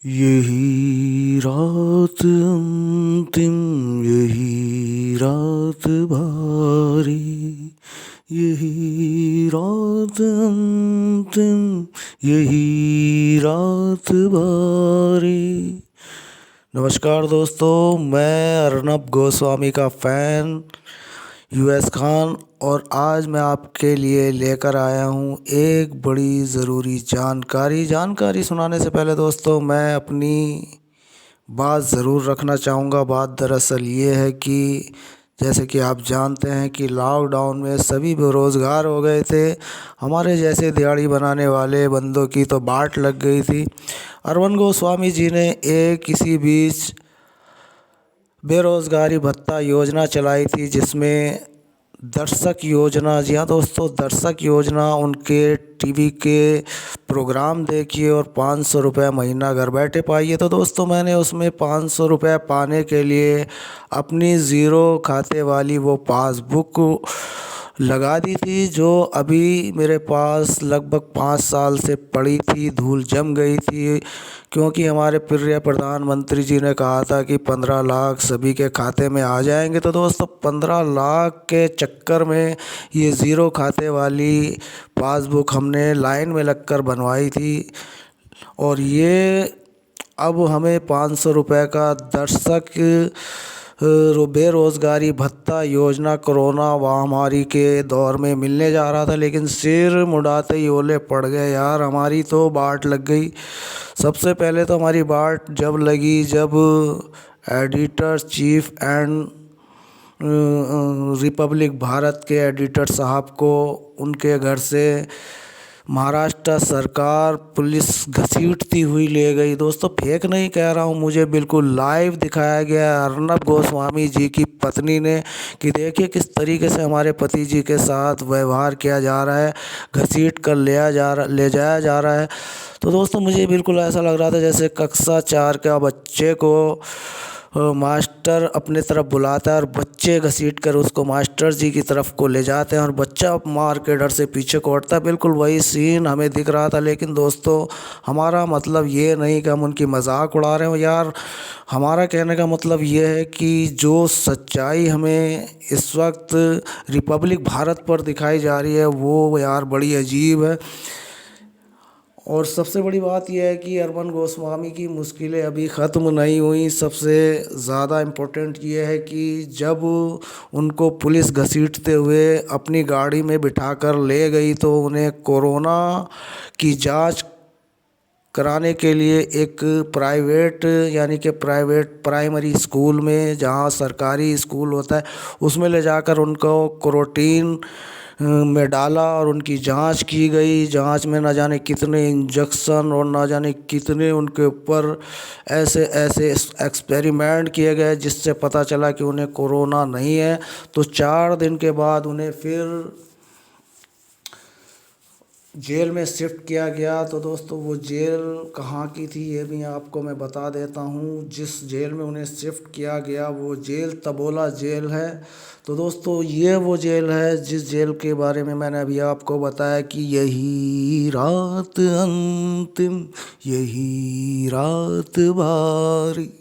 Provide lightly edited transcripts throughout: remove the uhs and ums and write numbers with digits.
यही रात अंतिम, यही रात भारी, यही रात अंतिम, यही रात भारी। नमस्कार दोस्तों, मैं अर्नब गोस्वामी का फ़ैन यूएस खान, और आज मैं आपके लिए लेकर आया हूँ एक बड़ी ज़रूरी जानकारी सुनाने से पहले दोस्तों मैं अपनी बात ज़रूर रखना चाहूँगा। बात दरअसल ये है कि जैसे कि आप जानते हैं कि लॉकडाउन में सभी बेरोज़गार हो गए थे। हमारे जैसे दिहाड़ी बनाने वाले बंदों की तो बाट लग गई थी। अरविंद गोस्वामी जी ने एक इसी बीच बेरोज़गारी भत्ता योजना चलाई थी, जिसमें दर्शक योजना, जी हाँ दोस्तों, दर्शक योजना, उनके टीवी के प्रोग्राम देखिए और 500 रुपये महीना घर बैठे पाइए। तो दोस्तों मैंने उसमें 500 रुपये पाने के लिए अपनी ज़ीरो खाते वाली वो पासबुक लगा दी थी, जो अभी मेरे पास लगभग 5 साल से पड़ी थी, धूल जम गई थी, क्योंकि हमारे प्रिय प्रधानमंत्री जी ने कहा था कि 15 लाख सभी के खाते में आ जाएंगे। तो दोस्तों 15 लाख के चक्कर में ये ज़ीरो खाते वाली पासबुक हमने लाइन में लगकर बनवाई थी, और ये अब हमें 500 रुपये का दर्शक बेरोज़गारी भत्ता योजना कोरोना महामारी के दौर में मिलने जा रहा था। लेकिन सिर मुड़ाते ही ओले पड़ गए यार, हमारी तो बाट लग गई। सबसे पहले तो हमारी बाट जब लगी, जब editor cheap and Republic Bharat के एडिटर साहब को उनके घर से महाराष्ट्र सरकार पुलिस घसीटती हुई ले गई। दोस्तों फेक नहीं कह रहा हूँ, मुझे बिल्कुल लाइव दिखाया गया अर्नब गोस्वामी जी की पत्नी ने कि देखिए किस तरीके से हमारे पति जी के साथ व्यवहार किया जा रहा है, घसीट कर ले जाया जा रहा है। तो दोस्तों मुझे बिल्कुल ऐसा लग रहा था जैसे कक्षा 4 का बच्चे को मास्टर अपने तरफ बुलाता है और बच्चे घसीट कर उसको मास्टर जी की तरफ को ले जाते हैं और बच्चा मार के डर से पीछे कोटता है। बिल्कुल वही सीन हमें दिख रहा था। लेकिन दोस्तों हमारा मतलब ये नहीं कि हम उनकी मजाक उड़ा रहे हो यार, हमारा कहने का मतलब ये है कि जो सच्चाई हमें इस वक्त रिपब्लिक भारत पर दिखाई जा रही है वो यार बड़ी अजीब है। और सबसे बड़ी बात यह है कि अरविंद गोस्वामी की मुश्किलें अभी ख़त्म नहीं हुई। सबसे ज़्यादा इम्पोर्टेंट ये है कि जब उनको पुलिस घसीटते हुए अपनी गाड़ी में बिठाकर ले गई तो उन्हें कोरोना की जांच कराने के लिए एक प्राइवेट, यानी कि प्राइवेट प्राइमरी स्कूल में, जहां सरकारी स्कूल होता है, उसमें ले जाकर उनको क्वारंटीन में डाला और उनकी जांच की गई। जांच में न जाने कितने इंजेक्शन और न जाने कितने उनके ऊपर ऐसे ऐसे एक्सपेरिमेंट किए गए जिससे पता चला कि उन्हें कोरोना नहीं है। तो 4 दिन के बाद उन्हें फिर जेल में शिफ्ट किया गया। तो दोस्तों वो जेल कहाँ की थी ये भी आपको मैं बता देता हूँ। जिस जेल में उन्हें शिफ्ट किया गया वो जेल तबोला जेल है। तो दोस्तों ये वो जेल है जिस जेल के बारे में मैंने अभी आपको बताया कि यही रात अंतिम, यही रात भारी।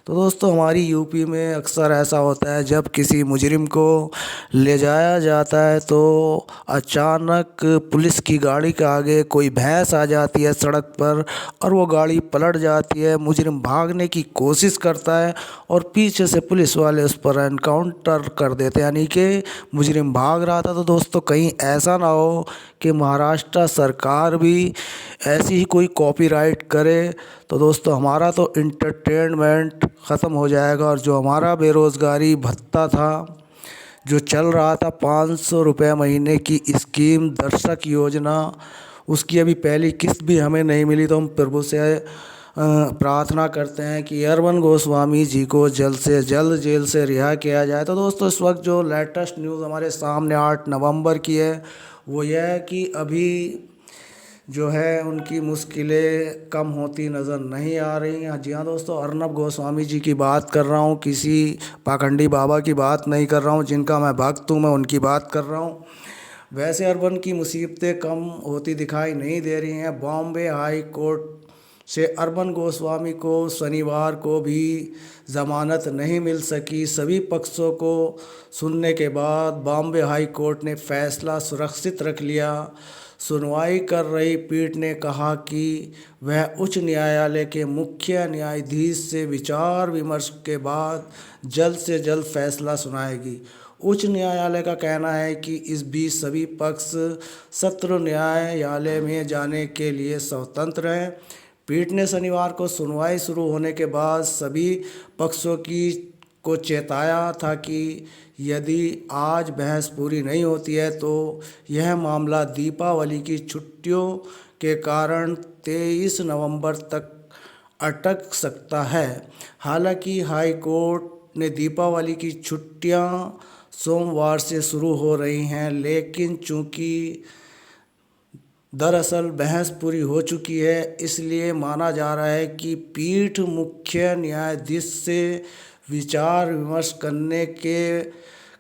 तो दोस्तों हमारी यूपी में अक्सर ऐसा होता है, जब किसी मुजरिम को ले जाया जाता है तो अचानक पुलिस की गाड़ी के आगे कोई भैंस आ जाती है सड़क पर और वो गाड़ी पलट जाती है। मुजरिम भागने की कोशिश करता है और पीछे से पुलिस वाले उस पर एनकाउंटर कर देते हैं, यानी कि मुजरिम भाग रहा था। तो दोस्तों कहीं ऐसा ना हो कि महाराष्ट्र सरकार भी ऐसी ही कोई कॉपीराइट करे, तो दोस्तों हमारा तो इंटरटेनमेंट ख़त्म हो जाएगा। और जो हमारा बेरोज़गारी भत्ता था जो चल रहा था, 500 रुपये महीने की स्कीम दर्शक योजना, उसकी अभी पहली किस्त भी हमें नहीं मिली। तो हम प्रभु से प्रार्थना करते हैं कि अरविंद गोस्वामी जी को जल्द से जल्द जेल से रिहा किया जाए। तो दोस्तों इस वक्त जो लेटेस्ट न्यूज़ हमारे सामने 8 नवंबर की है वो यह है कि अभी जो है उनकी मुश्किलें कम होती नज़र नहीं आ रही हैं। जी हाँ दोस्तों, अर्नब गोस्वामी जी की बात कर रहा हूँ, किसी पाखंडी बाबा की बात नहीं कर रहा हूँ। जिनका मैं भक्त हूँ मैं उनकी बात कर रहा हूँ। वैसे अरबन की मुसीबतें कम होती दिखाई नहीं दे रही हैं। बॉम्बे हाई कोर्ट से अरविंद गोस्वामी को शनिवार को भी जमानत नहीं मिल सकी। सभी पक्षों को सुनने के बाद बॉम्बे हाई कोर्ट ने फैसला सुरक्षित रख लिया। सुनवाई कर रही पीठ ने कहा कि वह उच्च न्यायालय के मुख्य न्यायाधीश से विचार विमर्श के बाद जल्द से जल्द फैसला सुनाएगी। उच्च न्यायालय का कहना है कि इस बीच सभी पक्ष सत्र न्यायालय में जाने के लिए स्वतंत्र हैं। पीठ ने शनिवार को सुनवाई शुरू होने के बाद सभी पक्षों को चेताया था कि यदि आज बहस पूरी नहीं होती है तो यह मामला दीपावली की छुट्टियों के कारण 23 नवंबर तक अटक सकता है। हालांकि हाई कोर्ट ने दीपावली की छुट्टियां सोमवार से शुरू हो रही हैं, लेकिन चूंकि दरअसल बहस पूरी हो चुकी है, इसलिए माना जा रहा है कि पीठ मुख्य न्यायाधीश से विचार विमर्श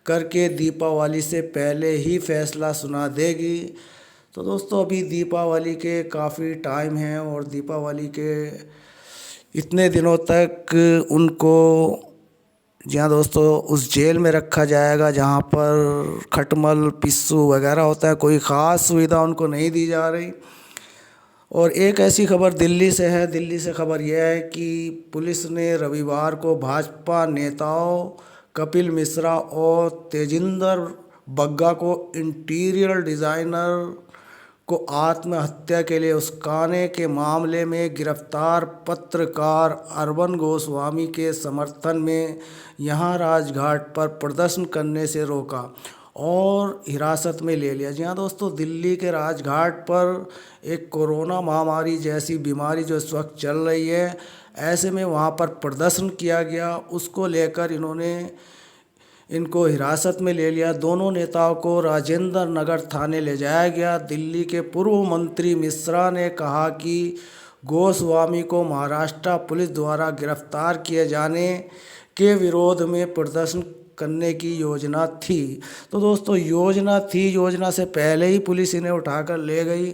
करके दीपावली से पहले ही फैसला सुना देगी। तो दोस्तों अभी दीपावली के काफ़ी टाइम है और दीपावली के इतने दिनों तक उनको जहाँ दोस्तों उस जेल में रखा जाएगा जहाँ पर खटमल पिस्सू वगैरह होता है। कोई ख़ास सुविधा उनको नहीं दी जा रही। और एक ऐसी खबर दिल्ली से है। दिल्ली से खबर यह है कि पुलिस ने रविवार को भाजपा नेताओं कपिल मिश्रा और तेजिंदर बग्गा को इंटीरियर डिज़ाइनर को आत्महत्या के लिए उकसाने के मामले में गिरफ्तार पत्रकार अरविंद गोस्वामी के समर्थन में यहां राजघाट पर प्रदर्शन करने से रोका और हिरासत में ले लिया। जी हाँ दोस्तों, दिल्ली के राजघाट पर एक कोरोना महामारी जैसी बीमारी जो इस वक्त चल रही है, ऐसे में वहां पर प्रदर्शन किया गया। उसको लेकर इनको हिरासत में ले लिया। दोनों नेताओं को राजेंद्र नगर थाने ले जाया गया। दिल्ली के पूर्व मंत्री मिश्रा ने कहा कि गोस्वामी को महाराष्ट्र पुलिस द्वारा गिरफ्तार किए जाने के विरोध में प्रदर्शन करने की योजना थी। तो दोस्तों योजना से पहले ही पुलिस इन्हें उठाकर ले गई।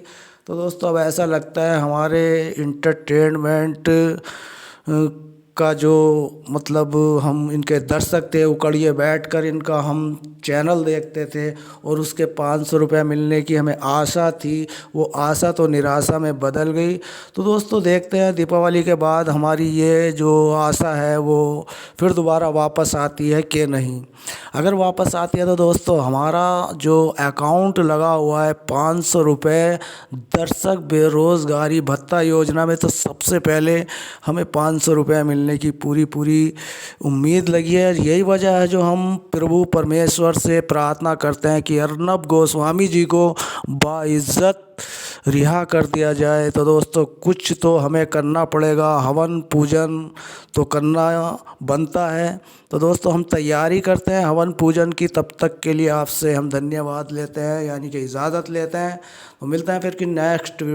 तो दोस्तों अब ऐसा लगता है हमारे इंटरटेनमेंट का जो मतलब हम इनके दर्शक थे उकड़िए बैठकर इनका हम चैनल देखते थे और उसके 500 रुपये मिलने की हमें आशा थी, वो आशा तो निराशा में बदल गई। तो दोस्तों देखते हैं दीपावली के बाद हमारी ये जो आशा है वो फिर दोबारा वापस आती है कि नहीं। अगर वापस आती है तो दोस्तों हमारा जो अकाउंट लगा हुआ है 500 रुपये दर्शक बेरोज़गारी भत्ता योजना में, तो सबसे पहले हमें 500 रुपये मिलने की पूरी उम्मीद लगी है। यही वजह है जो हम प्रभु परमेश्वर से प्रार्थना करते हैं कि अर्नब गोस्वामी जी को बाइज्जत रिहा कर दिया जाए। तो दोस्तों कुछ तो हमें करना पड़ेगा, हवन पूजन तो करना बनता है। तो दोस्तों हम तैयारी करते हैं हवन पूजन की। तब तक के लिए आपसे हम धन्यवाद लेते हैं, यानी कि इजाज़त लेते हैं। तो मिलते हैं फिर कि नेक्स्ट वीडियो।